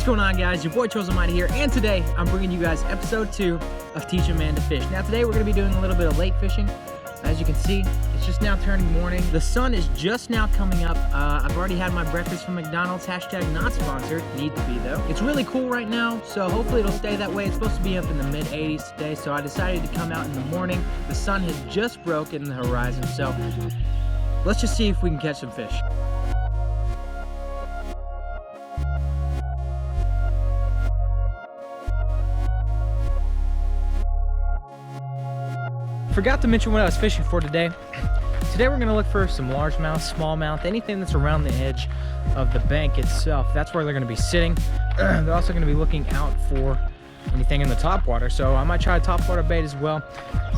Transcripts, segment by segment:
going on, guys? Your boy Chosen Mighty here, and today I'm bringing you guys episode 2 of Teach a Man to Fish. Now today we're going to be doing a little bit of lake fishing. As you can see, it's just now turning morning. The sun is just now coming up. I've already had my breakfast from McDonald's, hashtag not sponsored, need to be though. It's really cool right now, so hopefully it'll stay that way. It's supposed to be up in the mid 80s today, so I decided to come out in the morning. The sun has just broken the horizon, so let's just see if we can catch some fish. Forgot to mention what I was fishing for today. Today we're gonna look for some largemouth, smallmouth, anything that's around the edge of the bank itself. That's where they're gonna be sitting. They're also gonna be looking out for anything in the topwater. So I might try a topwater bait as well.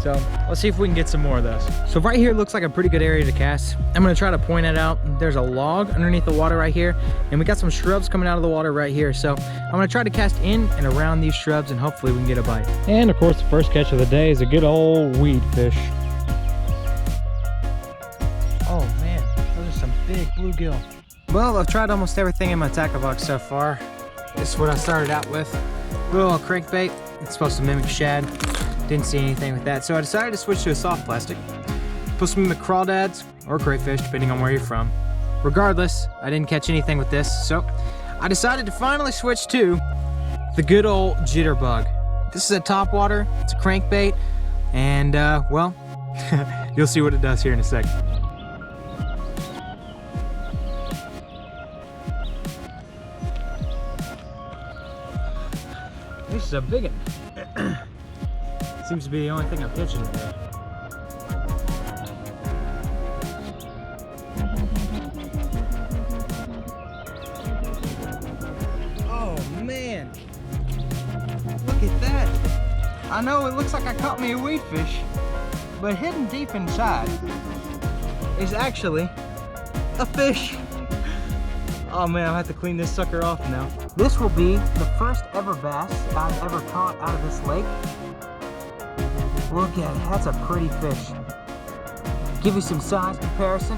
So let's see if we can get some more of those. So right here looks like a pretty good area to cast. I'm gonna try to point it out. There's a log underneath the water right here, and we got some shrubs coming out of the water right here. So I'm gonna try to cast in and around these shrubs, and hopefully we can get a bite. And of course, the first catch of the day is a good old weed fish. Oh man, those are some big bluegill. Well, I've tried almost everything in my tackle box so far. This is what I started out with. Little crankbait. It's supposed to mimic shad. Didn't see anything with that, so I decided to switch to a soft plastic. Supposed to mimic crawdads or crayfish, depending on where you're from. Regardless, I didn't catch anything with this, so I decided to finally switch to the good old jitterbug. This is a topwater, it's a crankbait, and well, you'll see what it does here in a second. This is a big one. Seems to be the only thing I'm catching today. Oh man, look at that. I know it looks like I caught me a weed fish, but hidden deep inside is actually a fish. Oh man, I'll have to clean this sucker off now. This will be the first ever bass I've ever caught out of this lake. Look at it, that's a pretty fish. Give you some size comparison.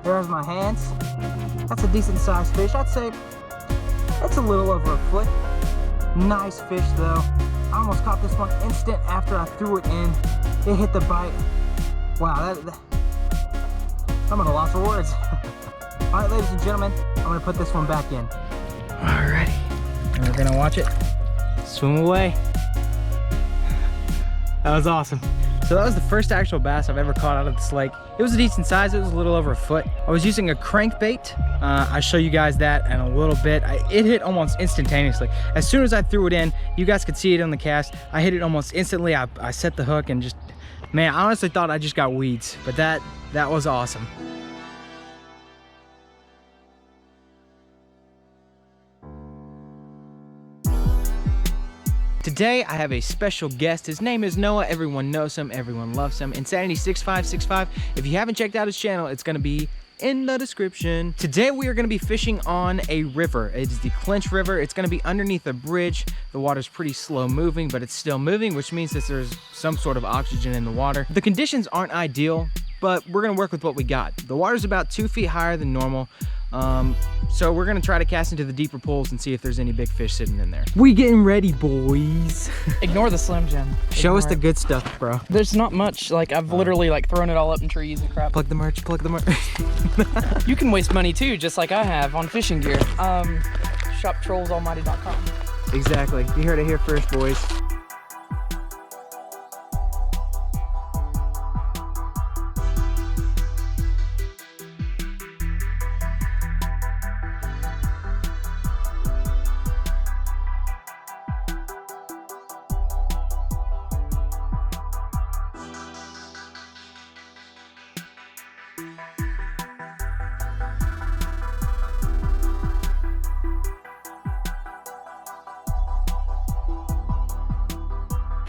There's my hands. That's a decent sized fish. I'd say it's a little over a foot. Nice fish though. I almost caught this one instant after I threw it in. It hit the bite. Wow, I'm at a loss for words. All right, ladies and gentlemen, I'm gonna put this one back in. Alrighty, and we're gonna watch it swim away. That was awesome. So that was the first actual bass I've ever caught out of this lake. It was a decent size, it was a little over a foot. I was using a crankbait. I'll show you guys that in a little bit. It hit almost instantaneously. As soon as I threw it in, you guys could see it on the cast. I hit it almost instantly. I set the hook and just, man, I honestly thought I just got weeds, but that was awesome. Today, I have a special guest. His name is Noah. Everyone knows him. Everyone loves him. Insanity6565. If you haven't checked out his channel, it's going to be in the description. Today, we are going to be fishing on a river. It's the Clinch River. It's going to be underneath a bridge. The water's pretty slow moving, but it's still moving, which means that there's some sort of oxygen in the water. The conditions aren't ideal, but we're going to work with what we got. The water's about 2 feet higher than normal. So we're gonna try to cast into the deeper pools and see if there's any big fish sitting in there. We getting ready, boys. Ignore the Slim Jim. Show us the good stuff, bro. There's not much. Like, I've literally like thrown it all up in trees and crap. Plug the merch, plug the merch. You can waste money too, just like I have on fishing gear. ShopTrollsAlmighty.com. Exactly. You heard it here first, boys.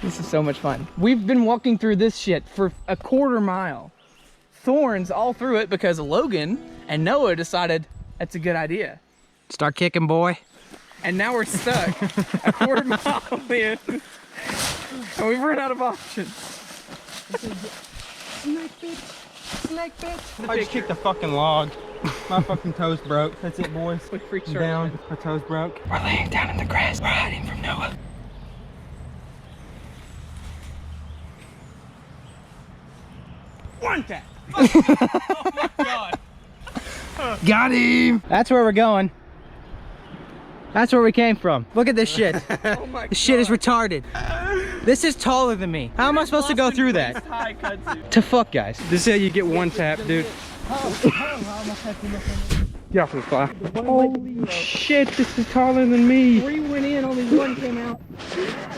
This is so much fun. We've been walking through this shit for a quarter mile. Thorns all through it because Logan and Noah decided that's a good idea. Start kicking, boy. And now we're stuck a quarter mile in. And we've run out of options. Snake bit? I just kicked the fucking log. My fucking toes broke. That's it, boys. Down. My toes broke. We're laying down in the grass. We're hiding from Noah. One tap. Oh my god. Got him. That's where we're going. That's where we came from. Look at this shit. Oh my god. This shit is retarded. This is taller than me. How am I supposed to go through that? To fuck, guys. This is how you get one tap, dude. Get off the fly. Holy shit, this is taller than me. 3 went in, only 1 came out.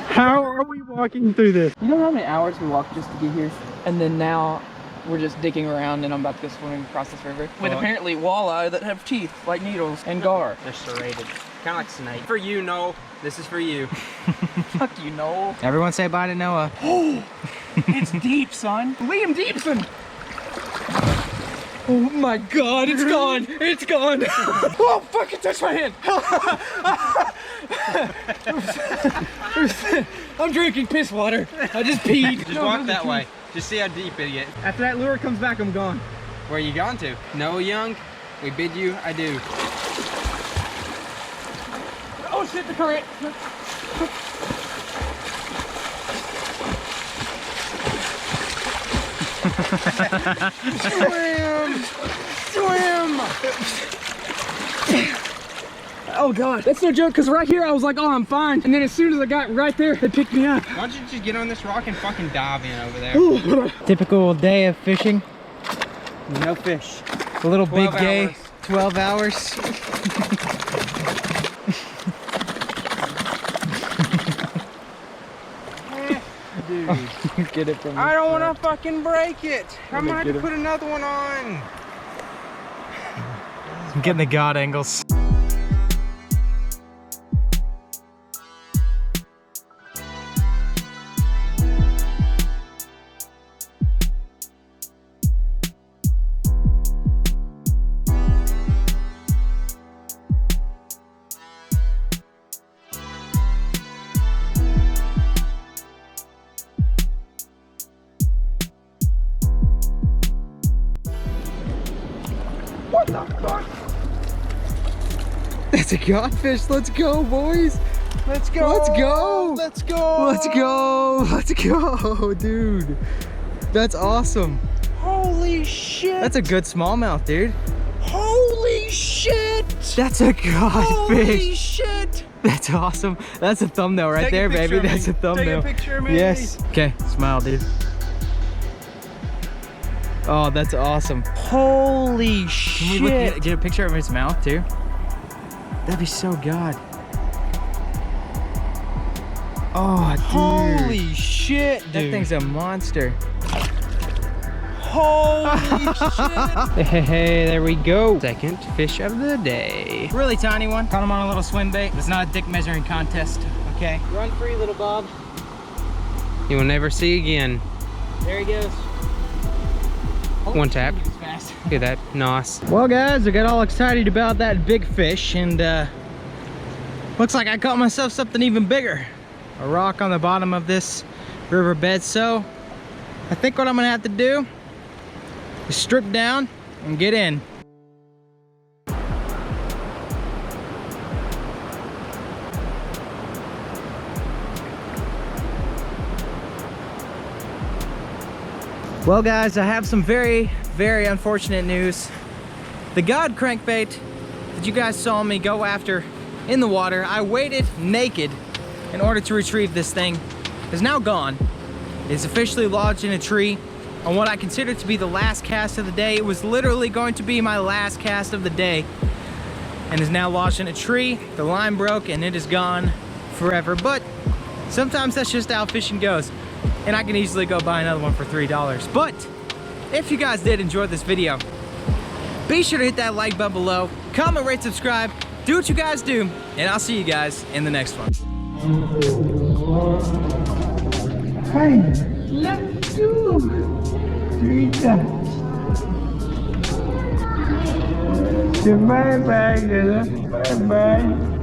How are we walking through this? You know how many hours we walked just to get here? And then now we're just digging around and I'm about to go swimming across this river. With apparently walleye that have teeth like needles and gar. They're serrated. Kind of like snake. For you, Noel. This is for you. Fuck you, Noel. Everyone say bye to Noah. Oh, it's deep, son. Liam Deepson. Oh my god, it's gone. It's gone. Oh, fuck, it touched my hand. I'm drinking piss water. I just peed. Just walk that way. Just see how deep it gets. After that lure comes back, I'm gone. Where are you going to? Noah Young, we bid you adieu. Oh shit, the current. Swim! Swim! Oh god, that's no joke, because right here I was like, oh, I'm fine. And then as soon as I got right there, they picked me up. Why don't you just get on this rock and fucking dive in over there? Typical day of fishing. No fish. A little big gay. hours. 12 hours. Dude. Get it from I don't want to fucking break it. I'm gonna have to put another one on. I'm getting the god angles. What the fuck? That's a godfish. Let's go, boys. Let's go. Let's go. Let's go. Let's go. Let's go, dude. That's awesome. Holy shit. That's a good smallmouth, dude. Holy shit. That's a godfish. Holy shit. That's awesome. That's a thumbnail right Take a there, picture baby. of me. That's a thumbnail. Take a picture of me. Yes. Okay, smile, dude. Oh, that's awesome. Holy shit. Can we get a picture of his mouth too? That'd be so god. Oh, dude. Holy shit, dude. That thing's a monster. Holy shit. Hey, there we go. Second fish of the day. Really tiny one. Caught him on a little swim bait. It's not a dick measuring contest, okay? Run free, little Bob. You will never see again. There he goes. One tap. He's fast. Look at that. Nice. Well, guys, I got all excited about that big fish, and looks like I caught myself something even bigger. A rock on the bottom of this riverbed. So I think what I'm gonna have to do is strip down and get in. Well, guys, I have some very, very unfortunate news. The god crankbait that you guys saw me go after in the water, I waded naked in order to retrieve this thing, is now gone. It's officially lodged in a tree on what I consider to be the last cast of the day. It was literally going to be my last cast of the day, and is now lodged in a tree. The line broke and it is gone forever. But sometimes that's just how fishing goes. And I can easily go buy another one for $3. But if you guys did enjoy this video, be sure to hit that like button below, comment, rate, subscribe, do what you guys do, and I'll see you guys in the next one. Hey, let's go. 3 times. Bye bye, bye bye.